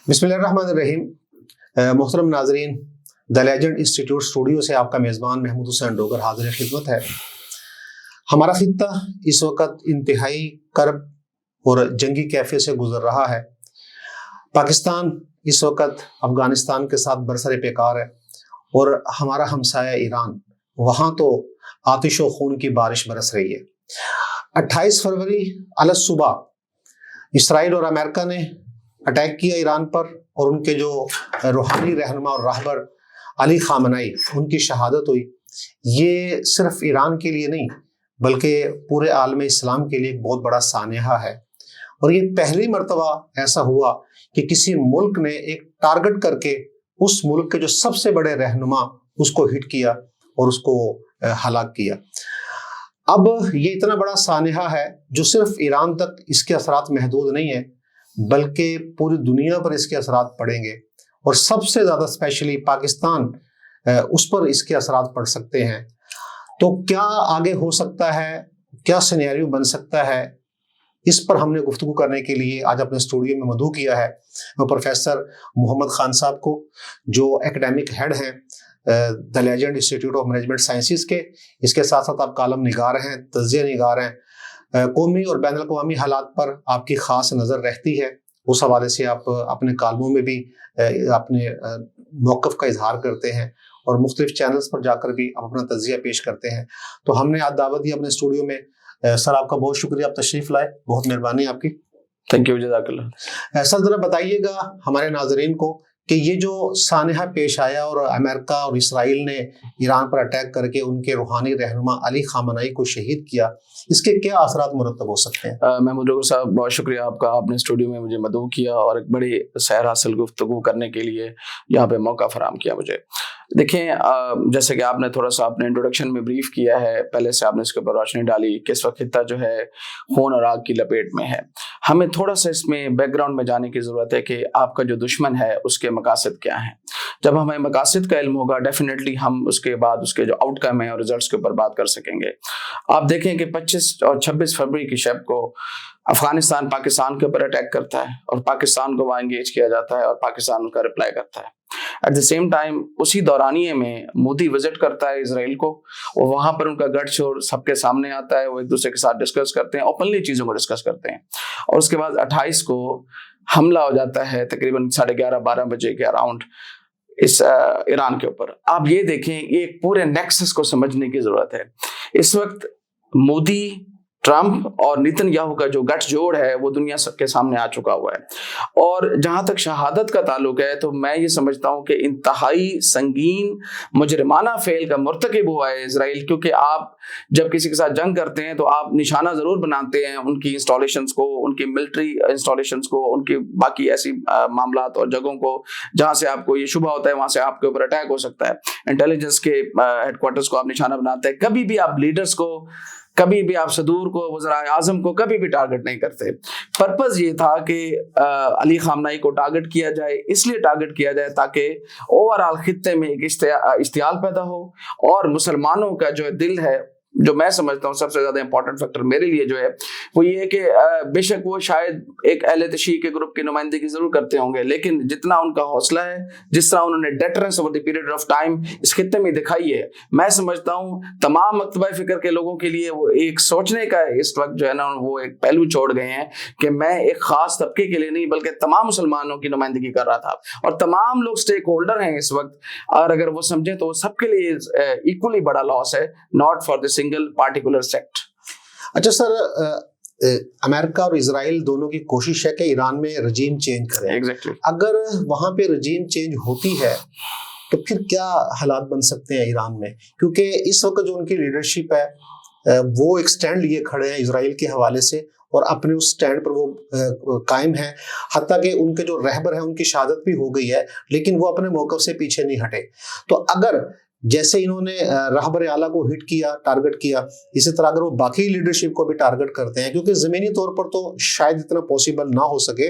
बिस्मिल्लाहिर्रहमानिर्रहीम। मोहतरम नाजरीन, द लेजेंड इंस्टीट्यूट स्टूडियो से आपका मेज़बान महमूद हुसैन डोगर हाजिर खिदमत है। हमारा खित्ता इस वक्त इंतहाई कर्ब और जंगी कैफियत से गुजर रहा है। पाकिस्तान इस वक्त अफगानिस्तान के साथ बरसरे पेकार है और हमारा हमसाया ईरान, वहाँ तो आतिश व खून की बारिश बरस रही है। 28 फरवरी अलग सुबह इसराइल और अमेरिका ने अटैक किया ईरान पर और उनके जो रूहानी रहनुमा और राहबर अली खामनेई, उनकी शहादत हुई। ये सिर्फ ईरान के लिए नहीं बल्कि पूरे आलम इस्लाम के लिए एक बहुत बड़ा सानहा है और ये पहली मर्तबा ऐसा हुआ कि किसी मुल्क ने एक टारगेट करके उस मुल्क के जो सबसे बड़े रहनुमा उसको हिट किया और उसको हलाक किया। अब ये इतना बड़ा सानहा है जो सिर्फ ईरान तक इसके असरात महदूद नहीं है बल्कि पूरी दुनिया पर इसके असरात पड़ेंगे और सबसे ज़्यादा स्पेशली पाकिस्तान उस पर इसके असरात पड़ सकते हैं। तो क्या आगे हो सकता है, क्या सिनेरियो बन सकता है, इस पर हमने गुफ्तगू करने के लिए आज अपने स्टूडियो में मदऊ किया है प्रोफेसर मोहम्मद खान साहब को, जो एकेडमिक हेड हैं the legend institute of management sciences के। इसके साथ साथ आप कालम निगार हैं, तज़िया निगार हैं। कौमी और बैनुल अक़वामी हालात पर आपकी ख़ास नज़र रहती है, उस हवाले से आप अपने कालमों में भी अपने मौक़िफ़ का इजहार करते हैं और मुख्तलिफ चैनल्स पर जाकर भी आप अपना तज़िया पेश करते हैं। तो हमने आज दावत दी अपने स्टूडियो में। सर, आपका बहुत शुक्रिया, आप तशरीफ़ लाए, बहुत मेहरबानी आपकी। थैंक यू, जज़ाकल्लाह। सर, ज़रा बताइएगा हमारे नाज़रीन को कि ये जो सानहा पेश आया और अमेरिका और इसराइल ने ईरान पर अटैक करके उनके रूहानी रहनुमा अली खामनेई को शहीद किया, इसके क्या असरात मुरतब हो सकते हैं? महमूद डोगर साहब, बहुत शुक्रिया आपका, आपने स्टूडियो में मुझे मदऊ किया और एक बड़ी सैर हासिल गुफ्तगू करने के लिए यहाँ पे मौका फराहम किया मुझे। देखें, जैसे कि आपने थोड़ा सा अपने इंट्रोडक्शन में ब्रीफ किया है, पहले से आपने इसके ऊपर रोशनी डाली कि इस वक्त खित्ता जो है खून और आग की लपेट में है। हमें थोड़ा सा इसमें बैकग्राउंड में जाने की ज़रूरत है कि आपका जो दुश्मन है उसके मकासद क्या हैं। जब हमें मकासद का इल्म होगा, डेफिनेटली हम उसके बाद उसके जो आउटकम है और रिजल्ट्स के ऊपर बात कर सकेंगे। आप देखें कि 25 और 26 फरवरी की शब को अफगानिस्तान पाकिस्तान के ऊपर अटैक करता है और पाकिस्तान को वहाँ इंगेज किया जाता है और पाकिस्तान उनका रिप्लाई करता है। एट द सेम टाइम उसी दौरानिये में मोदी विजिट करता है इसराइल को और वहाँ पर उनका गठजोड़ सबके सामने आता है। वो एक दूसरे के साथ डिस्कस करते हैं, ओपनली चीज़ों को डिस्कस करते हैं और उसके बाद 28 को हमला हो जाता है तकरीबन 11:30-12 बजे के अराउंड इस ईरान के ऊपर। आप ये देखें, ये पूरे नेक्सस को समझने की ज़रूरत है। इस वक्त मोदी, ट्रंप और नेतन्याहू का जो गठजोड़ है वो दुनिया के सामने आ चुका हुआ है और जहाँ तक शहादत का ताल्लुक है तो मैं ये समझता हूँ कि इंतहाई संगीन मुजरिमाना फेल का मुर्तकिब हुआ है इसराइल। क्योंकि आप जब किसी के साथ जंग करते हैं तो आप निशाना ज़रूर बनाते हैं उनकी इंस्टॉलेशंस को, उनकी मिलिट्री इंस्टॉलेशंस को, उनकी बाकी ऐसी मामलात और जगहों को जहाँ से आपको ये शुबा होता है वहाँ से आपके ऊपर अटैक हो सकता है। इंटेलिजेंस के हेडक्वार्टर्स को आप निशाना बनाते हैं। कभी भी आप लीडर्स को, कभी भी आप सदूर को, वज़ीर आज़म को कभी भी टारगेट नहीं करते। पर्पज़ ये था कि अली खामनेई को टारगेट किया जाए, इसलिए टारगेट किया जाए ताकि ओवरऑल खित्ते में एक इश्तियाल पैदा हो और मुसलमानों का जो दिल है, जो मैं समझता हूँ सबसे ज़्यादा इंपॉर्टेंट फैक्टर मेरे लिए जो है वो ये है कि बेशक वो शायद एक अहले तशी के ग्रुप की नुमाइंदगी ज़रूर करते होंगे, लेकिन जितना उनका हौसला है, जिस तरह उन्होंने deterrence over the period of time इस खित्ते में दिखाई है, मैं समझता हूँ तमाम मकतबा फ़िक्र के लोगों के लिए वो एक सोचने का इस वक्त जो है ना वो एक पहलू छोड़ गए हैं कि मैं एक ख़ास तबके के लिए नहीं बल्कि तमाम मुसलमानों की नुमाइंदगी कर रहा था और तमाम लोग स्टेक होल्डर हैं इस वक्त। और अगर वो समझें तो सबके लिए इक्वली बड़ा लॉस है, not for the single particular sect. अच्छा सर, अमेरिका और इजराइल दोनों की कोशिश है कि ईरान में रजीम चेंज करें। एग्जैक्टली। अगर वहां पे रजीम चेंज होती है तो फिर क्या हालात बन सकते हैं ईरान में? क्योंकि इस वक्त जो उनकी लीडरशिप है वो एक स्टैंड लिए खड़े हैं इजराइल के हवाले से और अपने उस स्टैंड पर वो कायम है। हत्ता कि उनके जो रहबर हैं उनकी शहादत भी हो गई है, लेकिन वो अपने मौक़िफ़ से पीछे नहीं हटे। तो अगर जैसे इन्होंने रहबर आला को हिट किया, टारगेट किया, इसी तरह अगर वो बाकी लीडरशिप को भी टारगेट करते हैं, क्योंकि ज़मीनी तौर पर तो शायद इतना पॉसिबल ना हो सके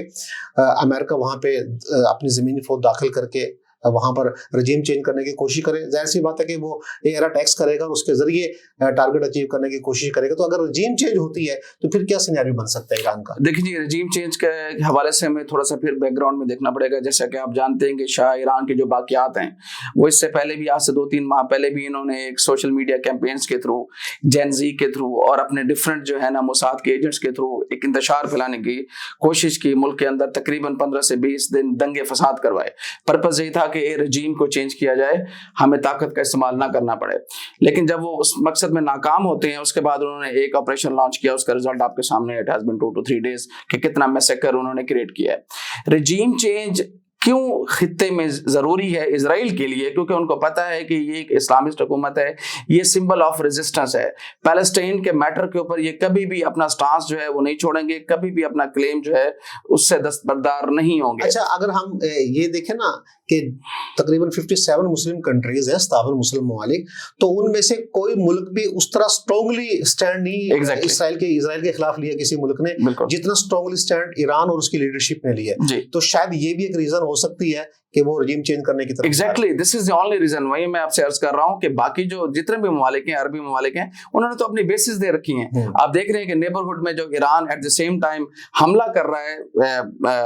अमेरिका वहाँ पे अपनी ज़मीनी फौज दाखिल करके वहाँ पर रजीम चेंज करने की कोशिश करे, जाहिर सी बात है कि वो एयर टैक्स करेगा और उसके जरिए टारगेट अचीव करने की कोशिश करेगा। तो अगर रजीम चेंज होती है तो फिर क्या सिनेरियो बन सकता है ईरान का? देखिए जी, रजीम चेंज के हवाले से हमें थोड़ा सा फिर बैकग्राउंड में देखना पड़ेगा। जैसा कि आप जानते हैं कि शाह ईरान के जो बाकियात हैं वो इससे पहले भी, आज से 2-3 माह पहले भी, इन्होंने एक सोशल मीडिया कैंपेन्स के थ्रू, जेनजी के थ्रू और अपने डिफरेंट जो है ना मोसाद के एजेंट्स के थ्रू एक इंतशार फैलाने की कोशिश की। मुल्क के अंदर तकरीबन 15 से 20 दिन दंगे फसाद करवाए। पर्पस यही था कि रजीम को चेंज किया जाए, हमें ताकत का इस्तेमाल ना करना पड़े। लेकिन जब वो उस मकसद में नाकाम होते हैं, उसके बाद उन्होंने एक ऑपरेशन लॉन्च किया। उसका रिजल्ट आपके सामने, it has been 2 to 3 days कि कितना मैसेकर उन्होंने क्रिएट किया है। रजीम चेंज क्यों खित्ते में ज़रूरी है इजराइल के लिए? क्योंकि उनको पता है कि ये एक इस्लामिस्ट हुकूमत है, ये सिंबल ऑफ रेजिस्टेंस है। पैलेस्टाइन के मैटर के ऊपर ये कभी भी अपना स्टांस जो है वो नहीं छोड़ेंगे, कभी भी अपना क्लेम जो है उससे दस्तबरदार नहीं होंगे। अच्छा, अगर हम ये देखें ना कि तकरीबन 57 मुस्लिम कंट्रीज हैं, 57 मुस्लिम ममालिक, तो उनमें से कोई मुल्क भी उस तरह स्ट्रांगली स्टैंड नहीं इजराइल के खिलाफ लिया किसी मुल्क ने जितना स्ट्रांगली स्टैंड ईरान और उसकी लीडरशिप ने लिया। तो शायद ये भी एक रीजन हो सकती है कि वो रजीम चेंज करने की तरफ। Exactly, this is the only reason. वही मैं आपसे अर्ज कर रहा हूँ कि बाकी जो जितने भी ममालिक हैं, अरबी ममालिक हैं, उन्होंने तो अपनी बेसिस दे रखी हैं। आप देख रहे हैं कि नेबरहुड में जो Iran at the same time हमला कर रहा है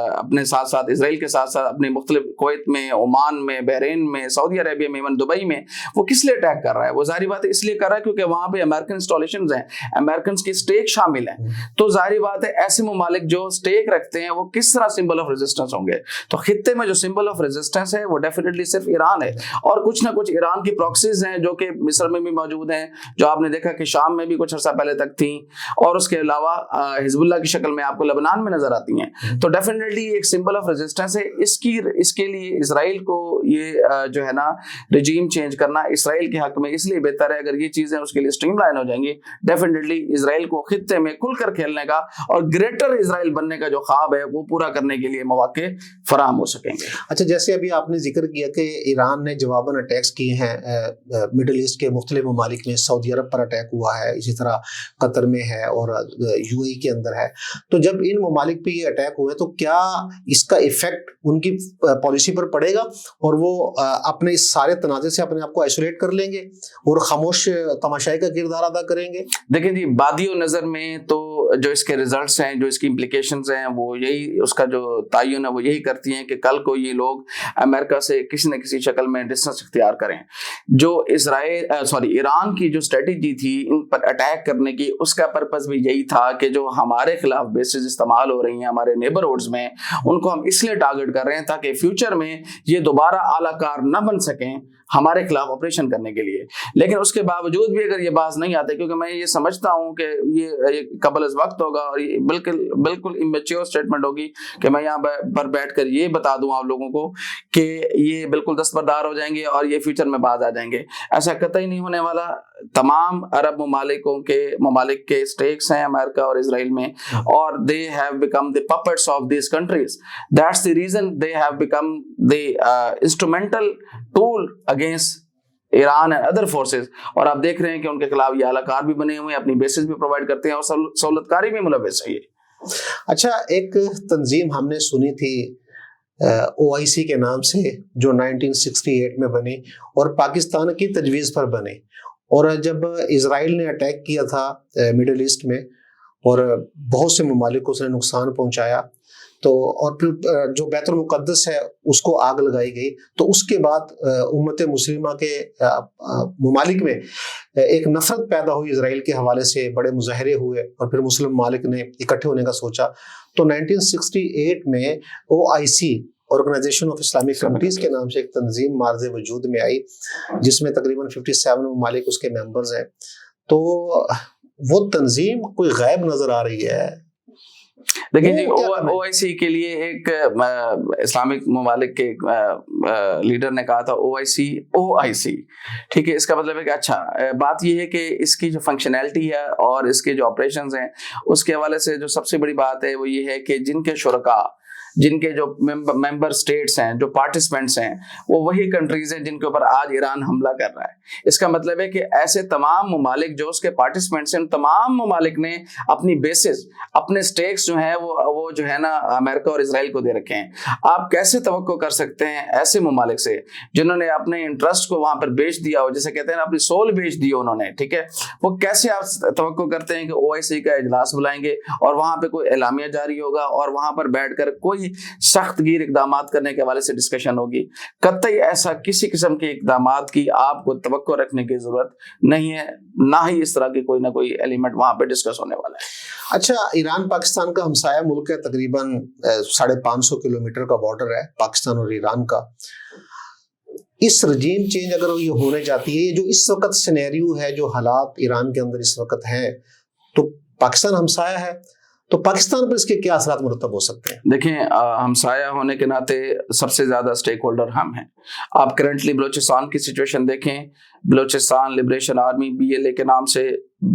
अपने साथ साथ, इसराइल के साथ साथ अपने मुख्तलिफ, कुवैत में, ओमान में, बहरीन में, सऊदी अरेबिया में, इवन दुबई में, वो किस लिए अटैक कर रहा है? वो जाहिर बात है इसलिए कर रहा है क्योंकि वहां पे अमेरिकन इंस्टॉलेशंस हैं, अमेरिकन की स्टेक शामिल है। तो जाहिर बात है ऐसे ममालिक जो स्टेक रखते हैं वो किस तरह सिंबल ऑफ रेजिस्टेंस होंगे? तो खित्ते में जो सिंबल ऑफ रेजिस्टेंस है वो डेफिनेटली सिर्फ ईरान है, और कुछ ना कुछ ईरान की प्रॉक्सीज हैं जो कि मिस्र में भी मौजूद हैं, जो आपने देखा कि शाम में भी कुछ अर्सा पहले तक थी, और उसके अलावा हिजबुल्लाह की शक्ल में आपको लेबनान में नजर आती हैं। तो डेफिनेटली एक सिंबल ऑफ रेजिस्टेंस है। इसके लिए इसराइल को ये जो है ना रजीम चेंज करना इसराइल के हक में इसलिए बेहतर है। अगर ये चीजें उसके लिए स्ट्रीमलाइन हो जाएंगी, डेफिनेटली इसराइल को खित्ते में खुलकर खेलने का और ग्रेटर इसराइल बनने का जो ख्वाब है वो पूरा करने के लिए मौके फराहम हो सकेंगे। अच्छा, जैसे अभी आपने जिक्र किया कि ईरान ने जवाबन अटैक्स किए हैं मिडिल ईस्ट के मुख्तलिफ ममालिक में, सऊदी अरब पर अटैक हुआ है, इसी तरह कतर में है और यूएई के अंदर है। तो जब इन ममालिक पे ये अटैक हुए तो क्या इसका इफेक्ट उनकी पॉलिसी पर पड़ेगा और वो अपने इस सारे तनाज़े से अपने आप को आइसोलेट कर लेंगे और खामोश तमाशाई का किरदार अदा करेंगे? देखिए जी, बादियो नज़र में तो जो इसके रिजल्ट्स हैं, जो इसकी इम्प्लीकेशंस हैं, वो यही, उसका जो तयन है वो यही करती हैं कि कल को ये लोग अमेरिका से किसी न किसी शक्ल में डिस्टेंस इख्तियार करें। जो ईरान की जो स्ट्रेटेजी थी इन पर अटैक करने की, उसका पर्पस भी यही था कि जो हमारे खिलाफ बेसिस इस्तेमाल हो रही हैं हमारे नेबरहुड्स में, उनको हम इसलिए टारगेट कर रहे हैं ताकि फ्यूचर में ये दोबारा आलाकार न बन सकें हमारे खिलाफ ऑपरेशन करने के लिए। लेकिन उसके बावजूद भी अगर ये बात नहीं आते, क्योंकि मैं ये समझता हूँ कि ये कबल इस वक्त होगा और ये बिल्कुल इमेच्योर स्टेटमेंट होगी कि मैं यहाँ पर बैठकर ये बता दूँ आप लोगों को कि ये बिल्कुल दस्तबरदार हो जाएंगे और ये फ्यूचर में बाज आ जाएंगे। ऐसा कतई नहीं होने वाला। तमाम अरब ममालिक के स्टेक्स हैं अमेरिका और इसराइल में, और they have become the puppets of this countries. That's the reason they have become the instrumental tool against Iran and other forces. और आप देख रहे हैं कि उनके खिलाफ ये आलाकार भी बने हुए हैं, अपनी बेसिस भी प्रोवाइड करते हैं और सहूलतकारी में मुलव्वस है ये। अच्छा, एक तंजीम हमने सुनी थी OIC के नाम से, जो 1968 में बनी और पाकिस्तान की तजवीज़ पर बनी, और जब इजराइल ने अटैक किया था मिडिल ईस्ट में और बहुत से ममालिक को उसने नुकसान पहुंचाया, तो और फिर जो बैतुल मुक़द्दस है उसको आग लगाई गई, तो उसके बाद उम्मत मुस्लिमा के ममालिक में एक नफरत पैदा हुई इजराइल के हवाले से, बड़े मुजाहरे हुए और फिर मुस्लिम ममालिक ने इकट्ठे होने का सोचा। तो 1968 में OIC, organization of Islamic committees के नाम से एक तंजीम मार्ज़े वजूद में आई, जिसमें तकरीबन 57 ममालिक उसके मेंबर्स हैं। तो वो तंजीम कोई गैब नजर आ रही है। देखिए जी, OIC के लिए एक इस्लामिक ममालिक के लीडर ने कहा था OIC, ठीक है। इसका मतलब है कि अच्छा, बात यह है कि इसकी जो फंक्शनैलिटी है और इसके जो ऑपरेशंस हैं उसके हवाले से जो सबसे बड़ी बात है वो ये है कि जिनके शुरका جن کے جو ممبر اسٹیٹس ہیں, جو پارٹیسپینٹس ہیں, وہ وہی کنٹریز ہیں جن کے اوپر آج ایران حملہ کر رہا ہے. اس کا مطلب ہے کہ ایسے تمام ممالک جو اس کے پارٹیسپینٹس ہیں, ان تمام ممالک نے اپنی بیسز, اپنے اسٹیکس جو ہیں وہ جو ہے نا امریکہ اور اسرائیل کو دے رکھے ہیں. آپ کیسے توقع کر سکتے ہیں ایسے ممالک سے جنہوں نے اپنے انٹرسٹ کو وہاں پر بیچ دیا ہو, جیسے کہتے ہیں اپنی سول بیچ دی انہوں نے, ٹھیک ہے, وہ کیسے آپ توقع کرتے ہیں کہ OIC کا اجلاس بلائیں گے اور وہاں پہ کوئی اعلامیہ جاری ہوگا اور وہاں پر بیٹھ کر کوئی سخت گیر اقدامات کرنے کے حوالے سے ڈسکشن ہوگی؟ قطعی ایسا کسی قسم کے اقدامات کی آپ کو توقع رکھنے کی ضرورت نہیں ہے, نہ ہی اس طرح کے کوئی نہ کوئی ایلیمنٹ وہاں پہ ڈسکس ہونے والا ہے. اچھا, ایران پاکستان کا ہمسایہ ملک ہے, تقریباً 550 کلومیٹر کا بارڈر ہے پاکستان اور ایران کا. اس رجیم چینج اگر یہ ہونے جاتی ہے, یہ جو اس وقت سینیریو ہے, جو حالات ایران کے اندر اس وقت ہیں, تو پاکستان ہمسایہ ہے, تو پاکستان پر اس کے کیا اثرات مرتب ہو سکتے ہیں؟ دیکھیں, ہمسایہ ہونے کے ناطے سب سے زیادہ اسٹیک ہولڈر ہم ہیں. آپ کرنٹلی بلوچستان کی سچویشن دیکھیں, بلوچستان لبریشن آرمی BLA کے نام سے,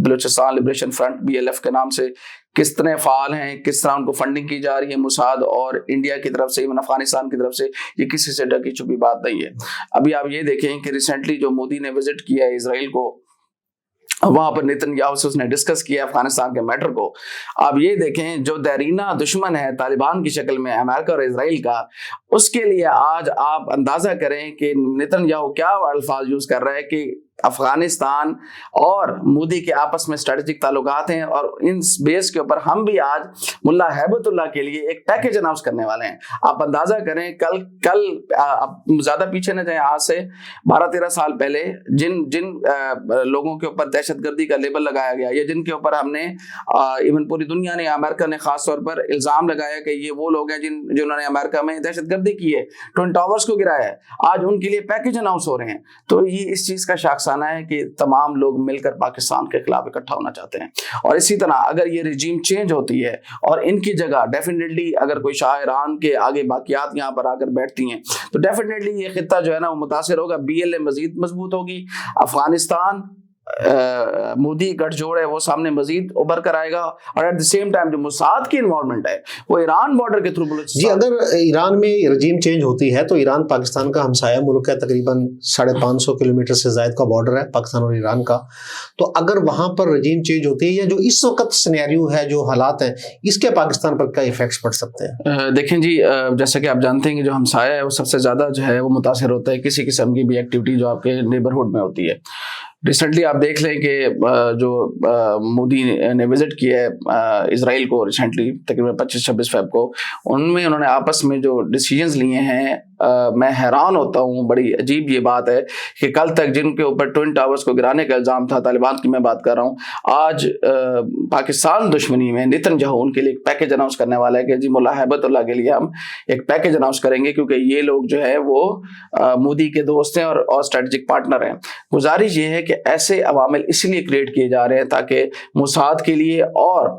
بلوچستان لبریشن فرنٹ BLF کے نام سے کس طرح فعال ہیں, کس طرح ان کو فنڈنگ کی جا رہی ہے موساد اور انڈیا کی طرف سے, ایون افغانستان کی طرف سے. یہ کسی سے ڈکی چھپی بات نہیں ہے. ابھی آپ یہ دیکھیں کہ ریسنٹلی جو مودی نے وزٹ کیا ہے اسرائیل کو, وہاں پر نیتن یاہو سے اس نے ڈسکس کیا افغانستان کے میٹر کو. آپ یہ دیکھیں جو دیرینہ دشمن ہے طالبان کی شکل میں امریکہ اور اسرائیل کا, اس کے لیے آج آپ اندازہ کریں کہ نیتن یاہو کیا الفاظ یوز کر رہا ہے کہ افغانستان اور مودی کے آپس میں اسٹریٹجک تعلقات ہیں, اور ان بیس کے اوپر ہم بھی آج ملا ہیبت اللہ کے لیے ایک پیکیج اناؤنس کرنے والے ہیں. آپ اندازہ کریں, کل زیادہ پیچھے نہ جائیں, آج سے 12-13 سال پہلے جن لوگوں کے اوپر دہشت گردی کا لیبل لگایا گیا, یا جن کے اوپر ہم نے ایون پوری دنیا نے, امریکہ نے خاص طور پر الزام لگایا کہ یہ وہ لوگ ہیں جنہوں نے امریکہ میں دہشت گردی کی ہے, ٹوئن ٹاورز کو گرایا ہے, آج ان کے لیے پیکیج اناؤنس ہو رہے ہیں. تو یہ اس چیز کا شاخسانہ ہے کہ تمام لوگ مل کر پاکستان کے خلاف اکٹھا ہونا چاہتے ہیں. اور اسی طرح اگر یہ رجیم چینج ہوتی ہے اور ان کی جگہ ڈیفینیٹلی اگر کوئی شاہ ایران کے آگے باقیات یہاں پر آ کر بیٹھتی ہیں, تو ڈیفینیٹلی یہ خطہ جو ہے نا وہ متاثر ہوگا. BLA مزید مضبوط ہوگی, افغانستان مودی گٹھ جوڑ ہے وہ سامنے مزید ابھر کر آئے گا, اور ایٹ دی سیم ٹائم جو موساد کی انوالومنٹ ہے وہ ایران بارڈر کے تھرو. جی, اگر ایران میں رجیم چینج ہوتی ہے تو ایران پاکستان کا ہمسایہ ملک ہے, تقریباً 550 کلومیٹر سے زائد کا بارڈر ہے پاکستان اور ایران کا. تو اگر وہاں پر رجیم چینج ہوتی ہے, یا جو اس وقت سینیریو ہے, جو حالات ہیں, اس کے پاکستان پر کیا ایفیکٹس پڑ سکتے ہیں؟ دیکھیں جی, جیسا کہ آپ جانتے ہیں کہ جو ہمسایہ ہے وہ سب سے زیادہ جو ہے وہ متاثر ہوتا ہے کسی قسم کی بھی ایکٹیویٹی جو آپ کے نیبرہڈ میں ہوتی ہے. ریسنٹلی آپ دیکھ لیں کہ جو مودی نے وزٹ کیا ہے اسرائیل کو ریسنٹلی تقریباً 25-26 فیب کو, ان میں انہوں نے آپس میں جو ڈیسیجنز لیے ہیں, میں حیران ہوتا ہوں. بڑی عجیب یہ بات ہے کہ کل تک جن کے اوپر ٹوئن ٹاورز کو گرانے کا الزام تھا, طالبان کی میں بات کر رہا ہوں, آج پاکستان دشمنی میں نیتن یاہو ان کے لیے ایک پیکیج اناؤنس کرنے والا ہے کہ جی ملا ہیبت اللہ کے لیے ہم ایک پیکیج اناؤنس کریں گے, کیونکہ یہ لوگ جو ہے وہ مودی کے دوست ہیں اور اسٹریٹجک پارٹنر ہیں. گزارش یہ ہے کہ ایسے عوامل اس لیے کریٹ کیے جا رہے ہیں تاکہ موساد کے لیے اور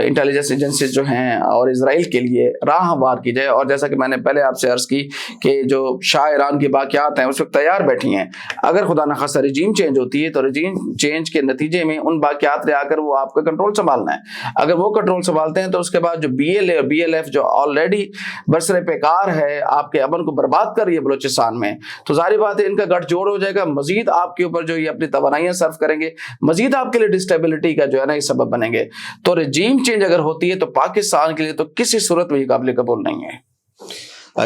انٹیلیجنس ایجنسیز جو ہیں اور اسرائیل کے لیے راہ ہموار کی جائے. اور جیسا کہ میں نے پہلے آپ سے عرض کی کہ جو شاہ ایران کی باقیات ہیں اس وقت تیار بیٹھی ہیں. اگر خدا نخواستہ رجیم چینج ہوتی ہے تو رجیم چینج کے نتیجے میں ان باقیات لے آ کر وہ آپ کا کنٹرول سنبھالنا ہے. اگر وہ کنٹرول سنبھالتے ہیں تو اس کے بعد جو BLA اور BLF جو آلریڈی برسر پیکار ہے, آپ کے امن کو برباد کر رہی ہے بلوچستان میں, تو ظاہر بات ہے ان کا گٹھ جوڑ ہو جائے گا. مزید آپ کے اوپر جو یہ اپنی توانائیاں صرف کریں گے, مزید آپ کے لیے ڈسٹیبلٹی کا جو ہے نا یہ سبب بنیں گے. تو رجیم چینج اگر ہوتی ہے تو پاکستان کے لیے تو کسی صورت میں یہ قابل قبول نہیں ہے.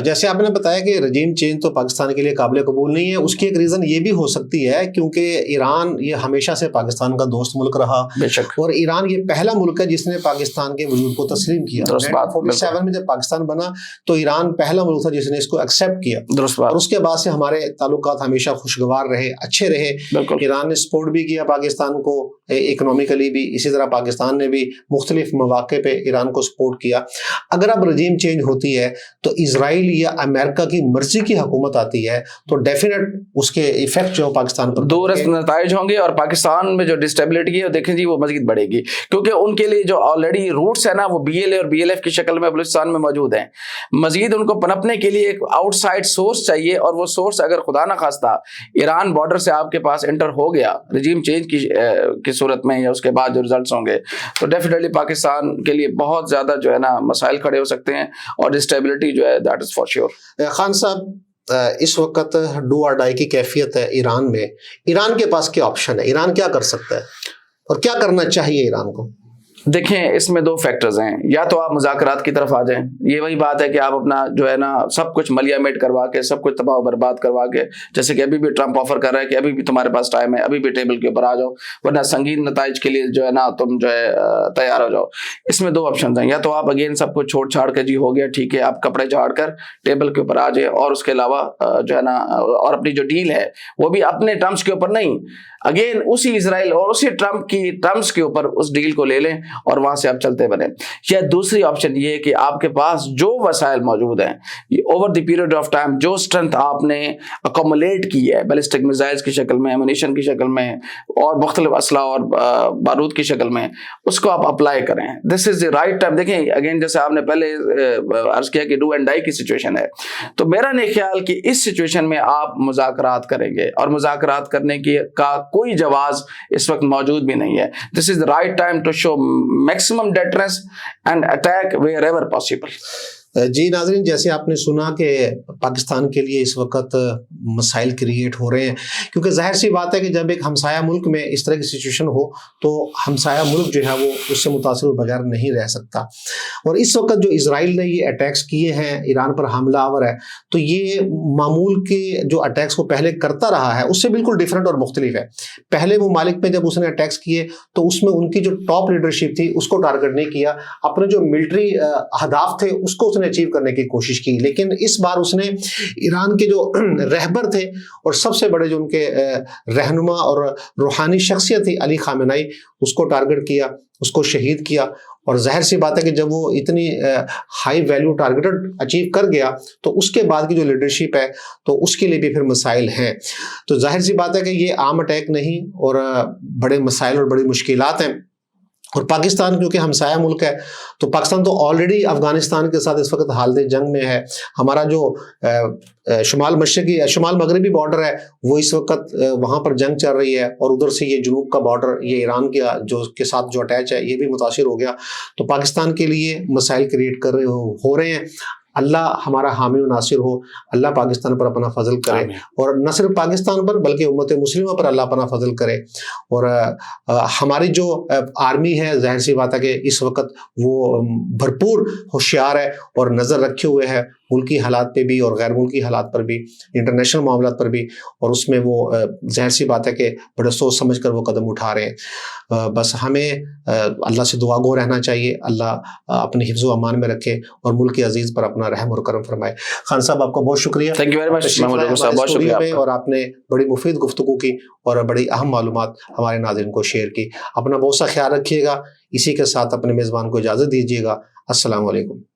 جیسے آپ نے بتایا کہ رجیم چینج تو پاکستان کے لیے قابل قبول نہیں ہے, اس کی ایک ریزن یہ بھی ہو سکتی ہے کیونکہ ایران یہ ہمیشہ سے پاکستان کا دوست ملک رہا, بے شک, اور ایران یہ پہلا ملک ہے جس نے پاکستان کے وجود کو تسلیم کیا. 1947 میں جب پاکستان بنا تو ایران پہلا ملک تھا جس نے اس کو ایکسیپٹ کیا, اور اس کے بعد سے ہمارے تعلقات ہمیشہ خوشگوار رہے, اچھے رہے. ایران نے سپورٹ بھی کیا پاکستان کو اکنامیکلی بھی, اسی طرح پاکستان نے بھی مختلف مواقع پہ ایران کو سپورٹ کیا. اگر اب رجیم چینج ہوتی ہے تو اسرائیل اسرائیل یا امریکہ کی مرضی کی حکومت آتی ہے تو ڈیفینیٹ اس کے ایفیکٹ جو پاکستان پر دو رست نتائج ہوں گے، اور پاکستان میں جو ڈسٹیبلٹی ہے دیکھیں جی وہ مزید بڑھے گی، کیونکہ ان کے لیے جو آلریڈی روٹس ہے نا وہ بی ایل اے اور بی ایل ایف کی شکل میں بلوچستان میں موجود ہیں، مزید ان کو پنپنے کے لیے ایک آؤٹ سائڈ سورس چاہیے، اور وہ سورس اگر خدا نہ خواستہ ایران بارڈر سے آپ کے پاس انٹر ہو گیا رجیم چینج کی صورت میں، یا اس کے بعد جو ریزلٹس ہوں گے، تو ڈیفینیٹلی پاکستان کے لیے بہت زیادہ جو ہے نا مسائل کھڑے ہو سکتے ہیں، اور ڈسٹیبلٹی جو ہے that is for sure. Khan صاحب، اس وقت ڈو اور ڈائی کی کیفیت ہے ایران میں، ایران کے پاس کیا آپشن ہے؟ ایران کیا کر سکتا ہے اور کیا کرنا چاہیے ایران کو؟ دیکھیں اس میں دو فیکٹرز ہیں، یا تو آپ مذاکرات کی طرف آ جائیں، یہ وہی بات ہے کہ آپ اپنا جو ہے نا سب کچھ ملیا میٹ کروا کے، سب کچھ تباہ و برباد کروا کے، جیسے کہ ابھی بھی ٹرمپ آفر کر رہا ہے کہ ابھی بھی تمہارے پاس ٹائم ہے، ابھی بھی ٹیبل کے اوپر آ جاؤ، ورنہ سنگین نتائج کے لیے جو ہے نا تم جو ہے تیار ہو جاؤ۔ اس میں دو آپشنز ہیں، یا تو آپ اگین سب کچھ چھوڑ چھاڑ کے جی ہو گیا ٹھیک ہے، آپ کپڑے جھاڑ کر ٹیبل کے اوپر آ جائیں، اور اس کے علاوہ جو ہے نا اور اپنی جو ڈیل ہے وہ بھی اپنے ٹرمز کے اوپر نہیں، اگین اسی اسرائیل اور اسی ٹرمپ کی ٹرمز کے اوپر اس ڈیل کو لے لیں اور وہاں سے آپ چلتے بنے۔ یا دوسری آپشن یہ ہے کہ آپ کے پاس جو وسائل موجود ہیں over the period of time, جو اسٹرینتھ آپ نے اکومولیٹ کی ہے بیلسٹک میزائلز کی شکل میں، ایمونیشن کی شکل میں، اور مختلف اسلحہ اور بارود کی شکل میں، اس کو آپ اپلائی کریں۔ دس از دی رائٹ ٹائم۔ دیکھیں اگین جیسے آپ نے پہلے عرض کیا کہ ڈو اینڈ ڈائی کی سچویشن ہے، تو میرا نہیں خیال کہ اس سچویشن میں آپ مذاکرات کریں گے، اور مذاکرات کرنے کی کا کوئی جواز اس وقت موجود بھی نہیں ہے۔ دس از the right time to show maximum deterrence and attack wherever possible۔ جی ناظرین، جیسے آپ نے سنا کہ پاکستان کے لیے اس وقت مسائل کریٹ ہو رہے ہیں، کیونکہ ظاہر سی بات ہے کہ جب ایک ہمسایہ ملک میں اس طرح کی سچویشن ہو تو ہمسایہ ملک جو ہے وہ اس سے متاثر بغیر نہیں رہ سکتا۔ اور اس وقت جو اسرائیل نے یہ اٹیکس کیے ہیں، ایران پر حملہ آور ہے، تو یہ معمول کے جو اٹیکس وہ پہلے کرتا رہا ہے اس سے بالکل ڈیفرنٹ اور مختلف ہے۔ پہلے ممالک میں جب اس نے اٹیکس کیے تو اس میں ان کی جو ٹاپ لیڈرشپ تھی اس کو ٹارگٹ نہیں کیا، اپنے جو ملٹری اہداف تھے اس کو اس نے اچیو کرنے کی کوشش کی، لیکن اس بار اس نے ایران کے جو رہبر تھے اور سب سے بڑے جو ان کے رہنما اور روحانی شخصیت تھی علی خامنائی، اس کو ٹارگٹ کیا، اس کو شہید کیا۔ اور ظاہر سی بات ہے کہ جب وہ اتنی ہائی ویلیو ٹارگیٹڈ اچیو کر گیا تو اس کے بعد کی جو لیڈرشپ ہے تو اس کے لیے بھی پھر مسائل ہیں۔ تو ظاہر سی بات ہے کہ یہ عام اٹیک نہیں، اور بڑے مسائل اور بڑی مشکلات ہیں۔ اور پاکستان کیونکہ ہمسایہ ملک ہے تو پاکستان تو آلریڈی افغانستان کے ساتھ اس وقت حالت جنگ میں ہے۔ ہمارا جو شمال مغربی بارڈر ہے وہ اس وقت وہاں پر جنگ چل رہی ہے، اور ادھر سے یہ جنوب کا بارڈر یہ ایران کا جو کے ساتھ جو اٹیچ ہے یہ بھی متاثر ہو گیا، تو پاکستان کے لیے مسائل کریٹ ہو رہے ہیں۔ اللہ ہمارا حامی و ناصر ہو، اللہ پاکستان پر اپنا فضل کرے، اور نہ صرف پاکستان پر بلکہ امت مسلمہ پر اللہ اپنا فضل کرے۔ اور ہماری جو آرمی ہے ظاہر سی بات ہے کہ اس وقت وہ بھرپور ہوشیار ہے اور نظر رکھے ہوئے ہے ملکی حالات پہ بھی اور غیر ملکی حالات پر بھی، انٹرنیشنل معاملات پر بھی، اور اس میں وہ ظاہر سی بات ہے کہ بڑے سوچ سمجھ کر وہ قدم اٹھا رہے ہیں۔ بس ہمیں اللہ سے دعا گو رہنا چاہیے، اللہ اپنے حفظ و امان میں رکھے اور ملک عزیز پر اپنا رحم اور کرم فرمائے۔ خان صاحب آپ کا بہت شکریہ، تھینک یو ویری مچ بہت شکریہ، اور آپ نے بڑی مفید گفتگو کی اور بڑی اہم معلومات ہمارے ناظرین کو شیئر کی۔ اپنا بہت سا خیال رکھیے گا، اسی کے ساتھ اپنے میزبان کو اجازت دیجیے گا۔ السلام علیکم۔